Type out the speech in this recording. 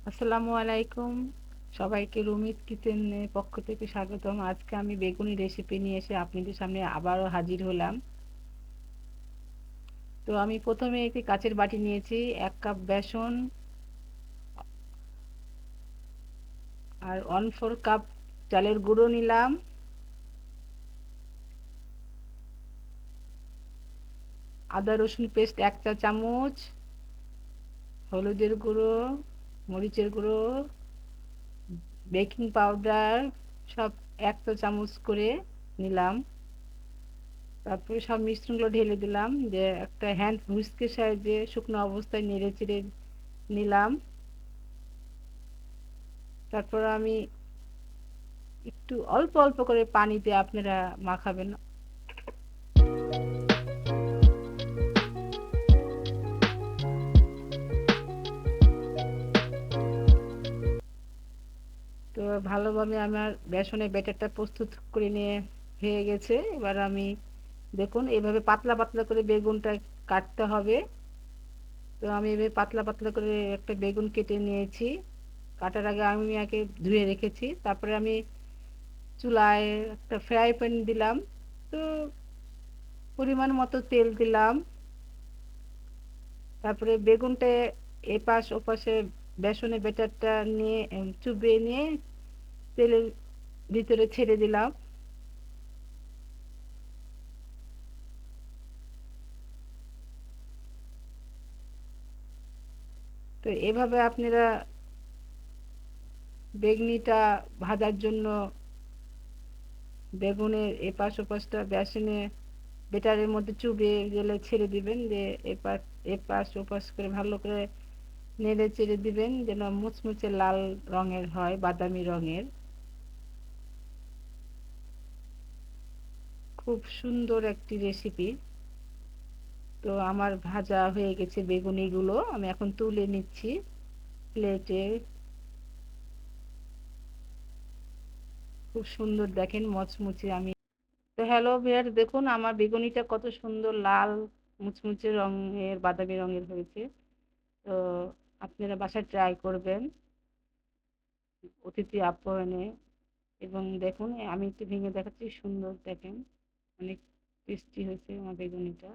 আসসালামু আলাইকুম। সবাইকে রুমিত কিচেনের পক্ষ থেকে স্বাগতম। আজকে আমি বেগুনি রেসিপি নিয়ে এসে আপনাদের সামনে আবারও হাজির হলাম। তো আমি প্রথমে একটি কাচের বাটি নিয়েছি, 1 কাপ বেসন আর 1/4 কাপ চালের গুঁড়ো নিলাম, আদা রসুন পেস্ট 1 চা চামচ, হলুদের গুঁড়ো, মরিচের গুঁড়ো, বেকিং পাউডার সব 1 চা চামচ করে নিলাম। তারপরে সব মিশ্রণগুলো ঢেলে দিলাম, যে একটা হ্যান্ড হুইস্কের সাহায্যে শুকনো অবস্থায় নেড়ে চেড়ে নিলাম। তারপর আমি একটু অল্প অল্প করে পানি দিয়ে আপনারা মাখাবেন। তো ভালোভাবে আমার বেসনের ব্যাটারটা প্রস্তুত করে নিয়ে হয়ে গেছে। এবার আমি দেখুন এভাবে পাতলা পাতলা করে বেগুনটা কাটতে হবে। তো আমি এভাবে পাতলা পাতলা করে একটা বেগুন কেটে নিয়েছি। কাটার আগে আমি আগে ধুয়ে রেখেছি। তারপরে আমি চুলায় একটা ফ্রাই প্যান দিলাম। তো পরিমাণ মতো তেল দিলাম। তারপরে বেগুনটা এপাশ ওপাশে বেসনের ব্যাটারটা নিয়ে চুবিয়ে নিয়ে তেলের ভিতরে ছেড়ে দিলাম। তো এভাবে আপনারা বেগনিটা ভাজার জন্য বেগুনের এপাশ ওপাশটা বেসনে বেটারের মধ্যে চুবিয়ে গেলে ছেড়ে দিবেন, যে এপাশ এপাশ ওপাশ করে ভালো করে নেড়ে চেড়ে দিবেন, যেন মুচমুচে লাল রঙের হয়, বাদামি রঙের। খুব সুন্দর একটি রেসিপি। তো আমার ভাজা হয়ে গেছে বেগুনিগুলো, আমি এখন তুলে নিচ্ছি প্লেটে। খুব সুন্দর দেখেন মচমুচে আমি। তো হ্যালো ভিউয়ার্স, দেখুন আমার বেগুনিটা কত সুন্দর লাল মুচমুচে রঙের বাদামি রঙের হয়েছে। তো আপনারা বাসায় ট্রাই করবেন অতিথি আপ্যায়নে। এবং দেখুন আমি একটু ভেঙে দেখাচ্ছি, সুন্দর দেখেন, অনেক টেস্টি হয়েছে আমার বেগুনিটা।